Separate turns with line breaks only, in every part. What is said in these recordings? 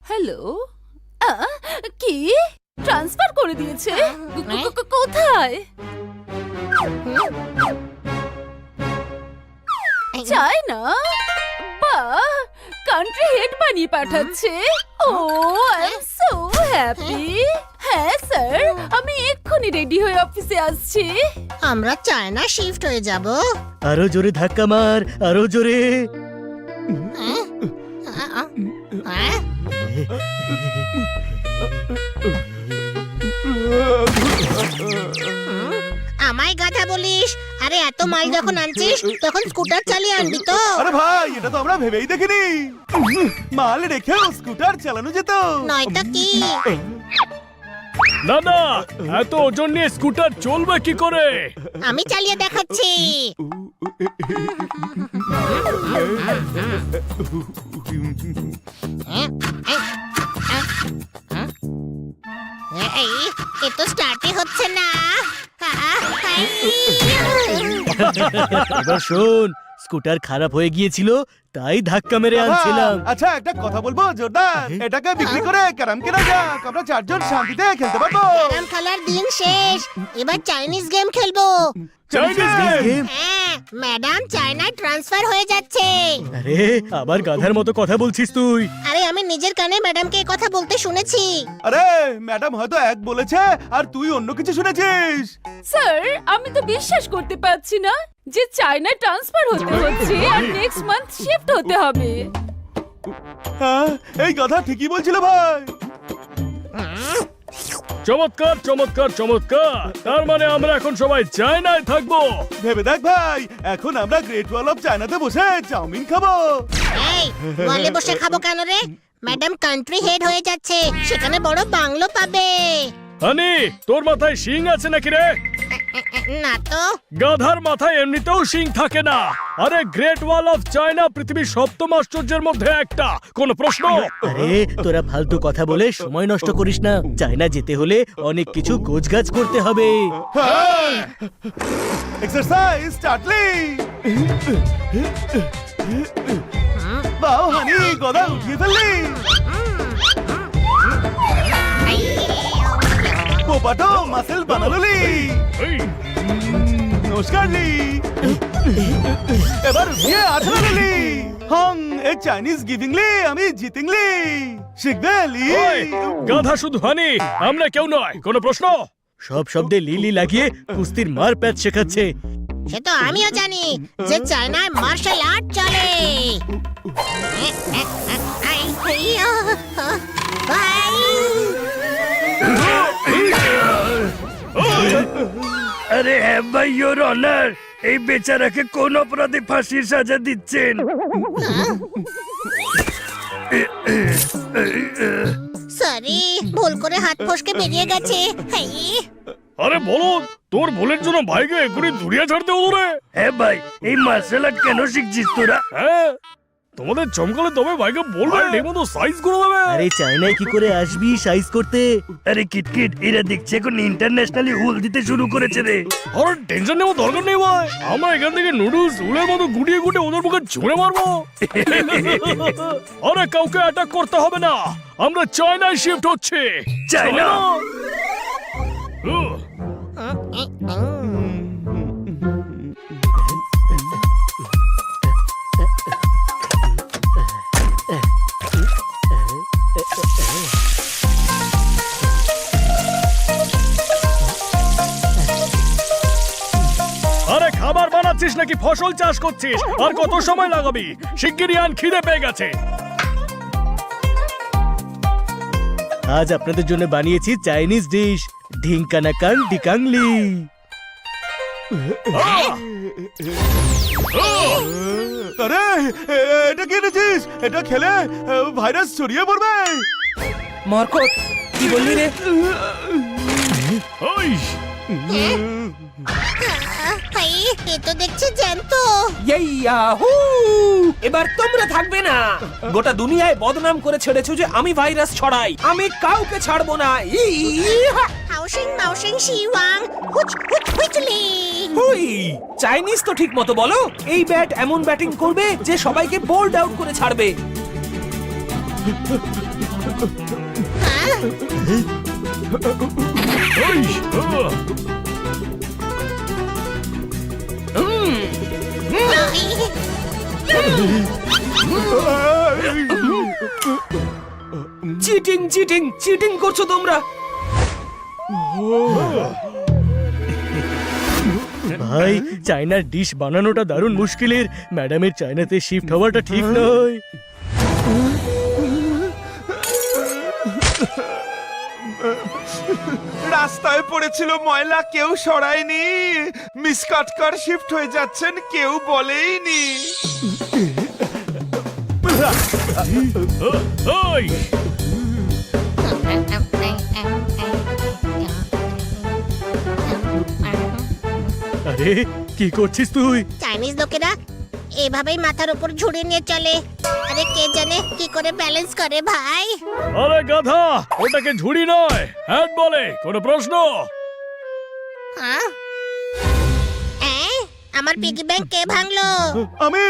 Hello, কি transfer করে দিয়েছে? কোথায়? চায়না? বাহ, কান্ট্রি হেড বানিয়ে পাঠাচ্ছে। ও, আই এম সো হ্যাপি। হ্যাঁ স্যার, আমি এক্ষুনি রেডি হয়ে অফিসে আসছি।
আমরা চায়না শিফট হয়ে যাব।
আরো জোরে ধাক্কা মার, আরো জোরে।
আমায় গাধা বলিস? আরে এত মাল যখন আনছিস তখন স্কুটার চালিয়ে আনবি তো।
আরে ভাই, এটা তো আমরা ভেবেই দেখিনি। মাল রেখেও স্কুটার চালানো যেত।
নয়তো কি?
না না, এত ওজন নিয়ে স্কুটার চলবে কি করে?
আমি চালিয়ে দেখাচ্ছি। এ তো স্টার্টই হচ্ছে না।
এবার শোন, স্কুটার খারাপ হয়ে গিয়েছিল, তাই ধাক্কা মেরে আনছিলাম।
আচ্ছা, একটা কথা বলবো জোরদার? এটাকে বিক্রি করে ক্যারাম কেনা যাক, আমরা চারজন শান্তিতে খেলতে পারবো।
ক্যারাম খেলার দিন শেষ, এবার চাইনিজ গেম খেলবো।
Chinese
game?
হ্যাঁ, ম্যাডাম চায়নায় ট্রান্সফার হয়ে যাচ্ছে।
আরে আবার গাধার মতো কথা বলছিস তুই।
আরে আমি নিজের কানে ম্যাডামকে এই কথা বলতে শুনেছি।
আরে ম্যাডাম হয়তো এক বলেছে আর তুই অন্য কিছু শুনেছিস।
স্যার, আমি তো বিশ্বাস করতে পারছি না যে চায়না ট্রান্সফার হতে হচ্ছে আর নেক্সট মান্থ শিফট হতে হবে।
হ্যাঁ, এই কথা ঠিকই বলছিল ভাই।
চমৎকার চমৎকার চমৎকার, তার মানে আমরা এখন সবাই চায়নায় থাকবো।
ভেবে দেখ ভাই, এখন আমরা গ্রেট ওয়াল অফ চায়নাতে বসে চাউমিন খাবো।
এই ওয়ালে বসে খাবো কেন রে? ম্যাডাম কান্ট্রি হেড হয়ে যাচ্ছে, সেখানে বড় বাংলো পাবে।
হানি, তোর মাথায় শিং আছে নাকি রে?
না তো।
গাধার মাথায় এমনিতেও শিং থাকে না। আরে গ্রেট ওয়াল অফ চায়না পৃথিবীর 7ম আশ্চর্যের মধ্যে একটা, কোনো প্রশ্ন?
আরে তোরা ফালতু কথা বলে সময় নষ্ট করিস না। চায়না যেতে হলে অনেক কিছু গোছগাছ করতে হবে।
এক্সারসাইজ স্টার্টলি। বাহ হানি, গদা উঠিয়ে ফেললি। পোপাটো মাসেল বানালি।
এই,
নমস্কার লি। এবার উঠিয়ে আছড়ে নিলি। হং এ চাইনিজ গিভিংলি, আমি জিতিংলি। শিখবে লি।
ওই, গাধা শুধু হানি, আমরা কেউ নয়, কোনো প্রশ্ন?
সব শব্দে লিলি লাগিয়ে কুস্তির মার প্যাচ শেখাচ্ছে।
সে তো আমিও জানি যে চায়নায় মার্শাল আর্ট চলে।
আরে হ্যাঁ ভাই, ইওর অনার, এই বেচারাকে কোন অপরাধে ফাঁসির সাজা দিচ্ছেন?
সরি, ভুল করে হাত ফসকে বেরিয়ে গেছে।
আরে বলো, তোর ভুলের জন্য ভাইকে এখনই দুনিয়া ছাড়তে হলো রে? হ্যাঁ ভাই, এই মার্শাল আর্ট কেন শিখছিস তোরা? হ্যাঁ, তোমাদের চমকালে তবে ভাইকে বলবে ঠিক মতো সাইজ করে দেবে।
আরে চায়নায় কি করে আসবি সাইজ করতে?
আরে কিটকিট, এরা দেখছে এখন ইন্টারন্যাশনালি হুল দিতে শুরু করেছে রে। আরে টেনশন নেওয়ার দরকার নেই ভাই, আমরা এখান থেকে নুডলস হুলের মতো গুটিয়ে গুটিয়ে ওদের মুখে ছুঁড়ে মারবো। আরে কাউকে অ্যাটাক করতে হবে না, আমরা চায়নায় শিফট হচ্ছে। চায়না? আরে খাবার বানাচ্ছিস নাকি ফসল চাষ করছিস? আর কত সময় লাগাবি? শিগগিরই আন, খিদে পেয়ে গেছে।
আজ আপনাদের জন্য বানিয়েছি চাইনিজ ডিশ, ঢিঙ্কানাকাং ডিকাংলি।
আরে এটা কি এনেছিস? এটা খেলে ভাইরাস ছড়িয়ে পড়বে।
মার্কট, কি বললি রে?
ওই,
এ তো দেখছি জ্যান্ত।
ইয়াহু! এবার তোমরা থাকবে না। গোটা দুনিয়ায় বদনাম করে ছেড়েছো যে আমি ভাইরাস ছড়াই। আমি কাউকে ছাড়বো না। ইহা!
হাউসিং মাউসিং শিওয়াং হুচ হুচ হুচলি।
হুই! চাইনিজ তো ঠিক মতো বলো। এই ব্যাট এমন ব্যাটিং করবে যে সবাইকে বোল্ড আউট করে ছাড়বে।
এই, আহ,
চিটিং চিটিং চিটিং করছো তোমরা।
ভাই চায়নার ডিশ বানানোটা দারুণ মুশকিলের, ম্যাডামের চায়নাতে শিফট হওয়াটা ঠিক নয়।
রাস্তায় পড়েছিল ময়লা, কেউ সরায়নি। মিস কাটকার শিফট হয়ে যাচ্ছেন, কেউ বলেইনি।
এই,
আরে কি করছিস তুই?
চাইনিজ লোকেরা এভাবেই মাথার উপর ঝুড়ি নিয়ে চলে। আরে কে জানে কি করে ব্যালেন্স করে ভাই।
আরে গাধা, ওটাকে ঝুড়ি নয় হ্যাট বলে, কোনো প্রশ্ন?
হ্যাঁ? আমার পিগি ব্যাংক কে ভাঙলো?
আমি।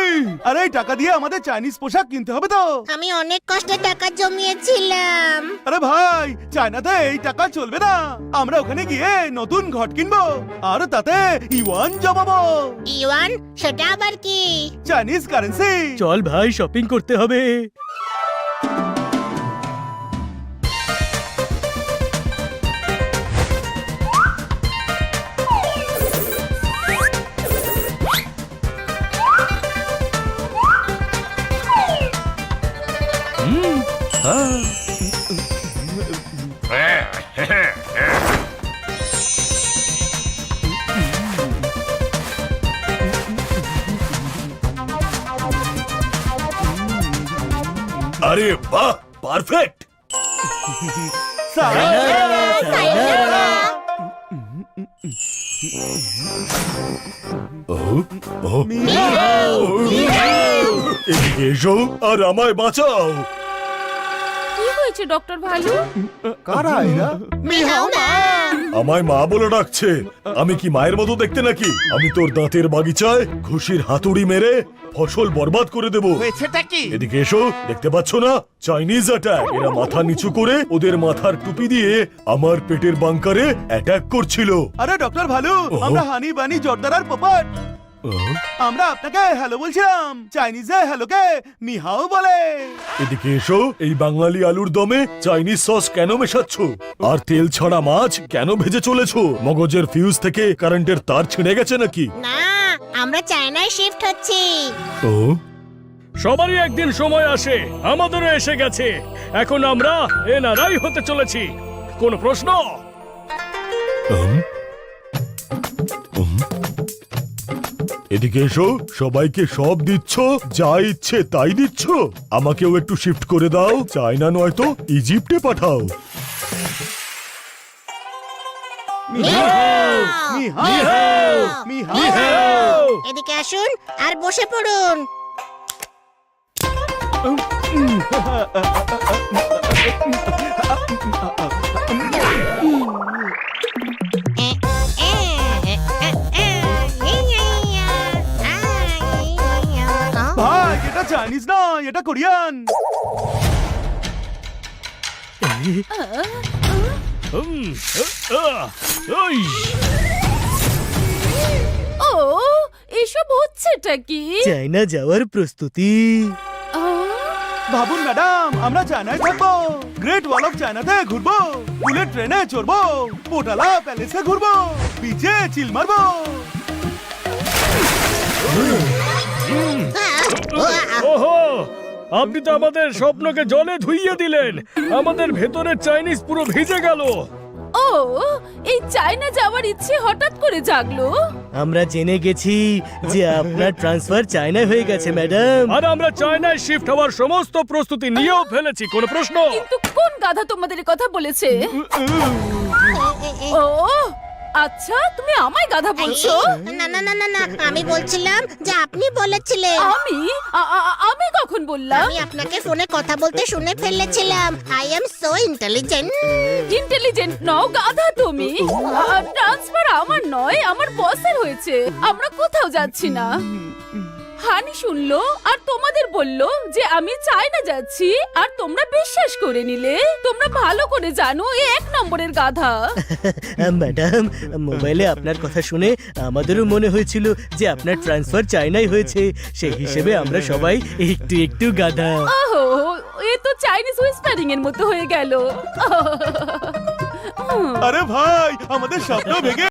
আরে এই টাকা দিয়ে আমাদের চাইনিজ পোশাক কিনতে হবে তো।
আমি অনেক কষ্টে টাকা জমিয়েছিলাম।
আরে ভাই, চায়নাতে এই টাকা চলবে না। আমরা ওখানে গিয়ে নতুন ঘট কিনবো, আর তাতে ইউয়ান জমাবো।
ইউয়ান? সেটা আবার কি?
Chinese currency.
চল ভাই, শপিং করতে হবে।
আরে বাহ, পারফেক্ট। এদিকে এসো আর আমায় বাঁচাও।
কি হয়েছে ডক্টর ভালু?
কারা এরা?
মিহাও না।
আমায় মা বলে ডাকছে। আমি কি মায়ের মতো দেখতে নাকি? আমি তোর দাঁতের বাগিচায় ঘুষির হাতুড়ি মেরে ফসল বরবাদ করে দেব।
হয়েছেটা কি?
এদিকে এসো, দেখতে পাচ্ছ না? Chinese attack. এরা মাথা নিচু করে ওদের মাথার টুপি দিয়ে আমার পেটের বাংকারে অ্যাটাক করছিল।
আরে ডক্টর ভালু, আমরা হানি বানি জর্দার আর পোপট। আমরা আপনাকে হ্যালো বলছিলাম। চাইনিজে হ্যালোকে মিহাও বলে।
এদিকে এসো, এই বাঙালি আলুর দমে চাইনিজ সস কেন মেশাচ্ছ? আর তেল ছাড়া মাছ কেন ভেজে চলেছো? মগজের ফিউজ থেকে কারেন্টের তার ছিঁড়ে গেছে নাকি?
না, আমরা চায়নায় শিফট হচ্ছি।
ও, সবারই একদিন সময় আসে, আমাদেরও এসে গেছে। এখন আমরা এনআরআই হতে চলেছি। কোন প্রশ্ন? এদিকে এসো, সবাইকে সব দিচ্ছ, যা ইচ্ছে তাই দিচ্ছ। আমাকেও একটু শিফট করে দাও, চায়না নয়তো ইজিপ্টে পাঠাও।
মিহাও, মিহাও।
এদিকে আসুন আর বসে পড়ুন।
ভাই, এটা চাইনিজ নয়, এটা কোরিয়ান।
ও, এসব হচ্ছেটা কি?
চায়না যাওয়ার প্রস্তুতি।
ভাবুন ম্যাডাম, আমরা চায়নায় থাকবো, গ্রেট ওয়াল অফ চায়নাতে ঘুরবো, বুলেট ট্রেনে চড়বো, পোটালা প্যালেসে ঘুরবো, বিচে চিল মারবো।
ওহো, আপনি তো আমাদের স্বপ্নকে জলে ধুইয়ে দিলেন। আমাদের ভেতরের চাইনিজ পুরো ভিজে গেল।
ও, এই চায়না যাওয়ার ইচ্ছে হঠাৎ করে জাগলো।
আমরা জেনে গেছি যে আপনার ট্রান্সফার চায়নায় হয়ে গেছে ম্যাডাম।
আর আমরা চায়নায় শিফট হওয়ার সমস্ত প্রস্তুতি নিয়েও ফেলেছি। কোন প্রশ্ন?
কিন্তু কোন গাধা তোমাদের এ কথা বলেছে? ও আচ্ছা, তুমি আমায় গাধা বলছো?
না না না না না, আমি বলছিলাম যে আপনি বলেছিলেন।
আমি কখন বললাম?
আমি আপনাকে ফোনে কথা বলতে শুনে ফেলেছিলাম। I am so intelligent.
Intelligent নও, গাধা তুমি। ট্রান্সফার আমার নয়, আমার বসের হয়েছে। আমরা কোথাও যাচ্ছি না। হানি শুনলো আর তোমাদের বললো যে আমি চায়না যাচ্ছি আর তোমরা বিশ্বাস করে নিলে। তোমরা ভালো করে জানো এ 1 নম্বরের গাধা।
ম্যাডাম, মোবাইলে আপনার কথা শুনে আমাদেরও মনে হয়েছিল যে আপনার ট্রান্সফার চায়নায় হয়েছে। সেই হিসেবে আমরা সবাই একটু একটু গাধা।
ওহো, এ তো চাইনিজ হুইসপারিং এর মতো হয়ে গেল।
আরে ভাই, আমাদের স্বপ্ন ভেঙে